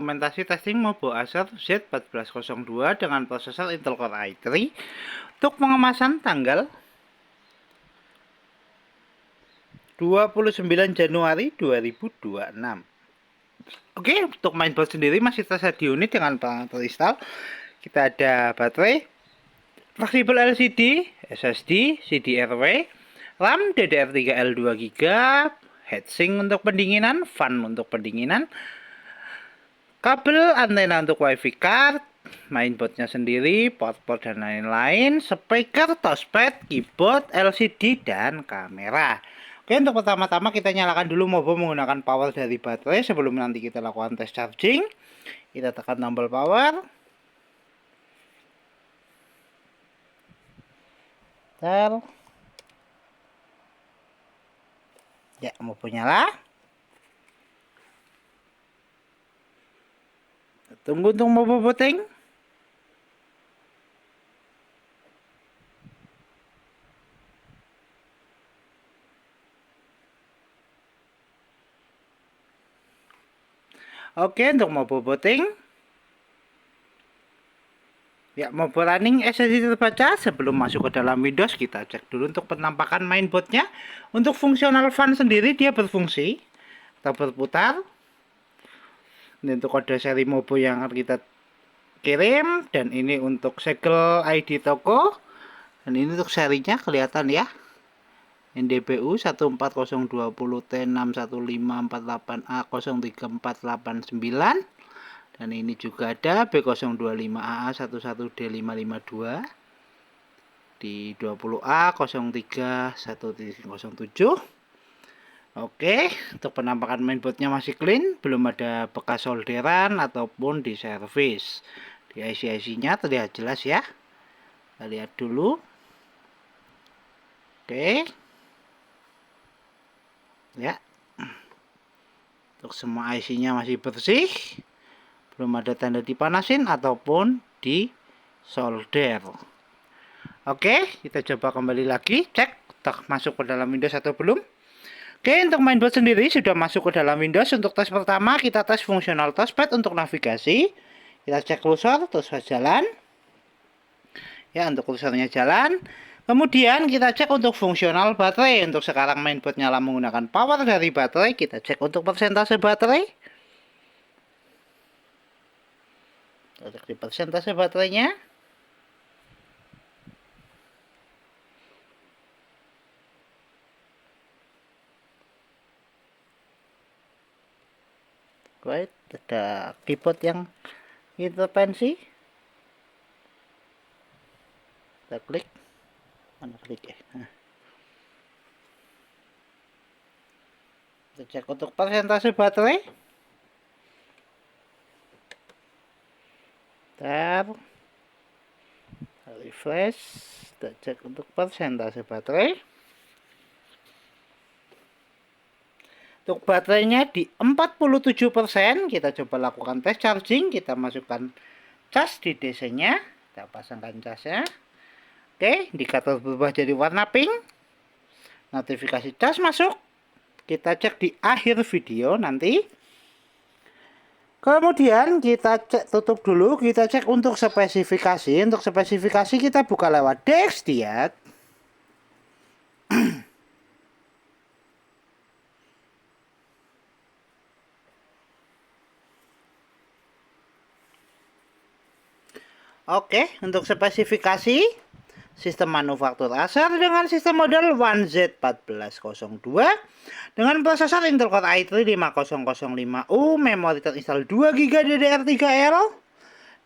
dokumentasi testing Mobo Acer Z1402 dengan prosesor Intel Core i3 untuk pengemasan tanggal 29 Januari 2026. Oke, untuk mainboard sendiri masih tersedia unit dengan parameter install. Kita ada baterai, fleksibel LCD, SSD, CDRW, RAM DDR3L 2GB, heatsink untuk pendinginan, fan untuk pendinginan, kabel antena untuk wifi card, mainboardnya sendiri, port-port dan lain-lain, speaker, touchpad, keyboard, LCD, dan kamera. Oke, untuk pertama-tama kita nyalakan dulu Mobo menggunakan power dari baterai sebelum nanti kita lakukan tes charging. Kita tekan tombol power. Ya, Mobo nyala. Tunggu untuk Mobo booting. Oke, untuk Mobo booting. Ya, Mobo running SSD terbaca. Sebelum masuk ke dalam Windows, kita cek dulu untuk penampakan mainboardnya. Untuk fungsional fan sendiri dia berfungsi atau berputar. Ini untuk kode seri Mobo yang akan kita kirim, dan ini untuk segel ID toko, dan ini untuk serinya kelihatan ya. NDBU 14020T61548A03489, dan ini juga ada B025AA11D552 di 20A031007. Oke, untuk penampakan mainboardnya masih clean, belum ada bekas solderan ataupun di servis. Di IC-nya terlihat jelas ya. Kita lihat dulu. Oke. Ya. Untuk semua IC-nya masih bersih. Belum ada tanda dipanasin ataupun di solder. Oke, kita coba kembali lagi, cek masuk ke dalam Windows atau belum. Oke, untuk mainboard sendiri sudah masuk ke dalam Windows. Untuk tes pertama kita tes fungsional touchpad untuk navigasi. Kita cek kursor, touchpad jalan. Ya, untuk kursornya jalan. Kemudian kita cek untuk fungsional baterai. Untuk sekarang mainboard nyala menggunakan power dari baterai. Kita cek untuk persentase baterai. Kita cek di persentase baterainya. Right, ada keyboard yang intervensi. Kita klik, mana klik ya. Kita cek untuk persentase baterai. Refresh. Kita cek untuk persentase baterai. Untuk baterainya di 47%, kita coba lakukan tes charging. Kita masukkan cas di DC-nya. Kita pasangkan casnya. Oke, indikator berubah jadi warna pink. Notifikasi cas masuk. Kita cek di akhir video nanti. Kemudian kita cek, tutup dulu. Kita cek untuk spesifikasi. Untuk spesifikasi kita buka lewat Dexdiat. Oke, untuk spesifikasi sistem manufaktur Acer dengan sistem model One Z1402 dengan prosesor Intel Core i3 5005U, memori terinstall 2GB DDR3L,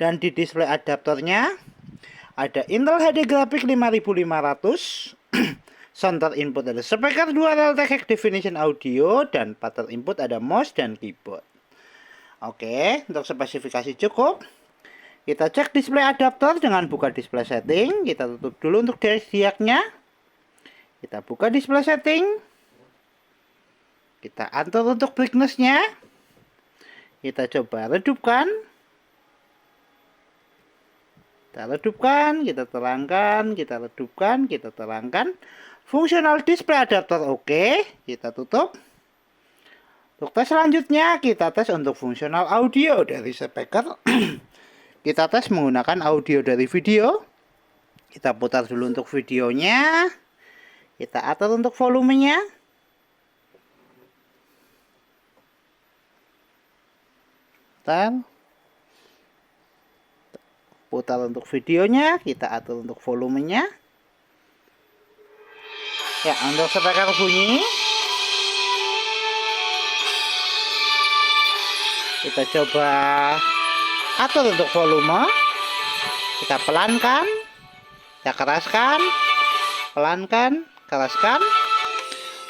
dan di display adaptornya ada Intel HD Graphics 5500. Center input ada speaker dual High Definition Audio, dan pattern input ada mouse dan keyboard. Oke, untuk spesifikasi cukup. Kita cek display adaptor dengan buka display setting. Kita tutup dulu untuk Dexdiat-nya. Kita buka display setting. Kita atur untuk brightness-nya. Kita coba redupkan. Kita redupkan, kita terangkan, kita redupkan, kita terangkan. Fungsional display adaptor oke. Kita tutup. Untuk tes selanjutnya kita tes untuk fungsional audio dari speaker. Kita tes menggunakan audio dari video. Kita putar dulu untuk videonya. Kita atur untuk volumenya. Putar untuk videonya, kita atur untuk volumenya. Ya, untuk speaker bunyi. Kita coba atur untuk volume. Kita pelankan, kita keraskan, pelankan, keraskan.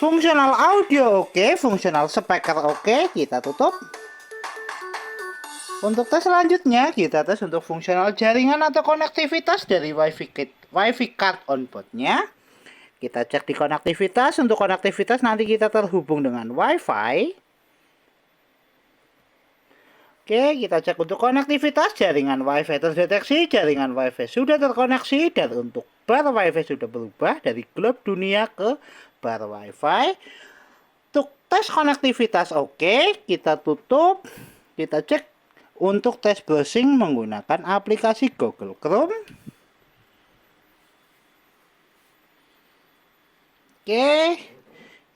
Fungsional audio oke, fungsional speaker oke, kita tutup. Untuk tes selanjutnya, kita tes untuk fungsional jaringan atau konektivitas dari WiFi card on board-nya. Kita cek di konektivitas. Untuk konektivitas nanti kita terhubung dengan WiFi. Oke, kita cek untuk konektivitas. Jaringan WiFi terdeteksi, jaringan WiFi sudah terkoneksi, dan untuk bar WiFi sudah berubah dari globe dunia ke bar WiFi. Untuk tes konektivitas oke, kita tutup. Kita cek untuk tes browsing menggunakan aplikasi Google Chrome. Oke,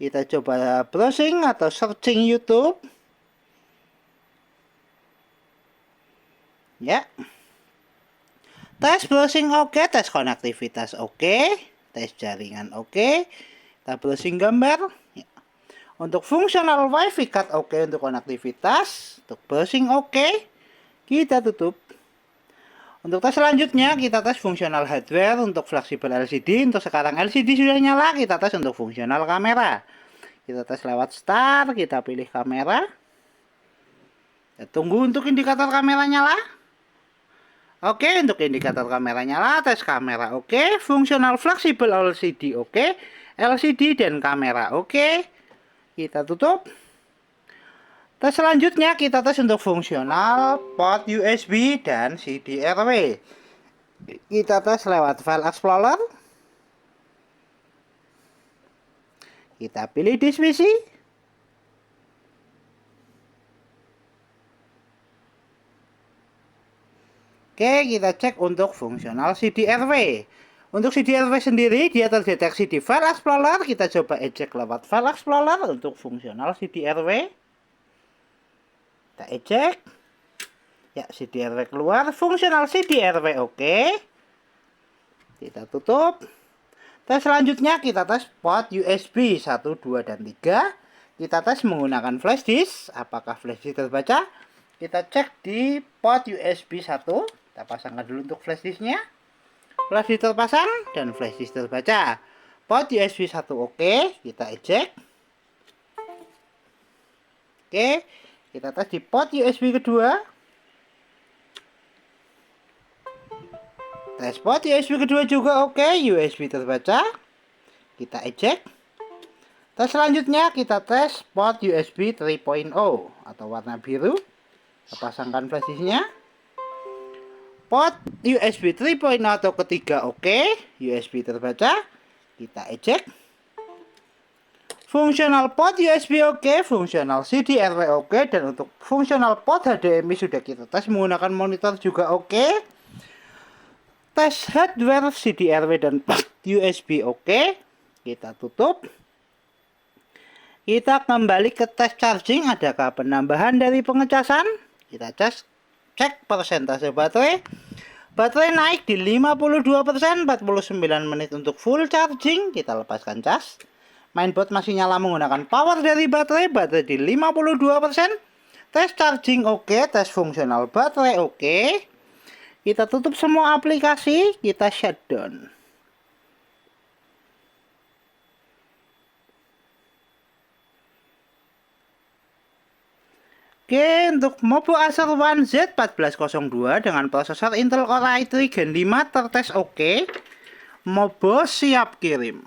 kita coba browsing atau searching YouTube. Ya. Tes browsing oke, tes konektivitas oke, tes jaringan oke. Kita browsing gambar. Ya. Untuk fungsional WiFi card oke, untuk konektivitas, untuk browsing oke. Kita tutup. Untuk tes selanjutnya kita tes fungsional hardware untuk fleksibel LCD. Untuk sekarang LCD sudah nyala, kita tes untuk fungsional kamera. Kita tes lewat start, kita pilih kamera. Kita tunggu untuk indikator kamera nyala. Oke, untuk indikator kamera nyala, tes kamera oke, fungsional fleksibel LCD oke, LCD dan kamera oke. Kita tutup. Tes selanjutnya kita tes untuk fungsional port USB dan CD-RW. Kita tes lewat File Explorer. Kita pilih disk PC. Oke, kita cek untuk fungsional CD-RW. Untuk CD-RW sendiri dia terdeteksi di File Explorer. Kita coba ejek lewat File Explorer untuk fungsional CD-RW. Kita ejek. Ya, CD-RW keluar. Fungsional CD-RW oke. Kita tutup. Tes selanjutnya kita tes port USB 1, 2, dan 3. Kita tes menggunakan flash disk. Apakah flash disk terbaca? Kita cek di port USB 1. Kita pasangkan dulu untuk flash disknya. Flash disk terpasang dan flash disk terbaca. Port USB 1 oke. Kita ejek. Oke. Kita tes di port USB kedua. Tes port USB kedua juga oke, USB terbaca. Kita ejek. Tes selanjutnya kita tes port USB 3.0 atau warna biru. Kita pasangkan flash disknya. Port USB 3.0 atau ketiga oke, USB terbaca. Kita ejek. Fungsional port USB oke, fungsional CD-RW oke, dan untuk fungsional port HDMI sudah kita tes menggunakan monitor juga oke. Tes hardware CD-RW dan port USB oke. Kita tutup. Kita kembali ke tes charging, adakah penambahan dari pengecasan? Kita cek persentase baterai. Baterai naik di 52%, 49 menit untuk full charging. Kita lepaskan cas. Mainboard masih nyala menggunakan power dari baterai di 52%. Tes charging oke, tes fungsional baterai oke. Kita tutup semua aplikasi, kita shutdown. Oke, untuk Mobo Acer One Z1402 dengan prosesor Intel Core i3 Gen 5 tertes oke. Mobo siap kirim.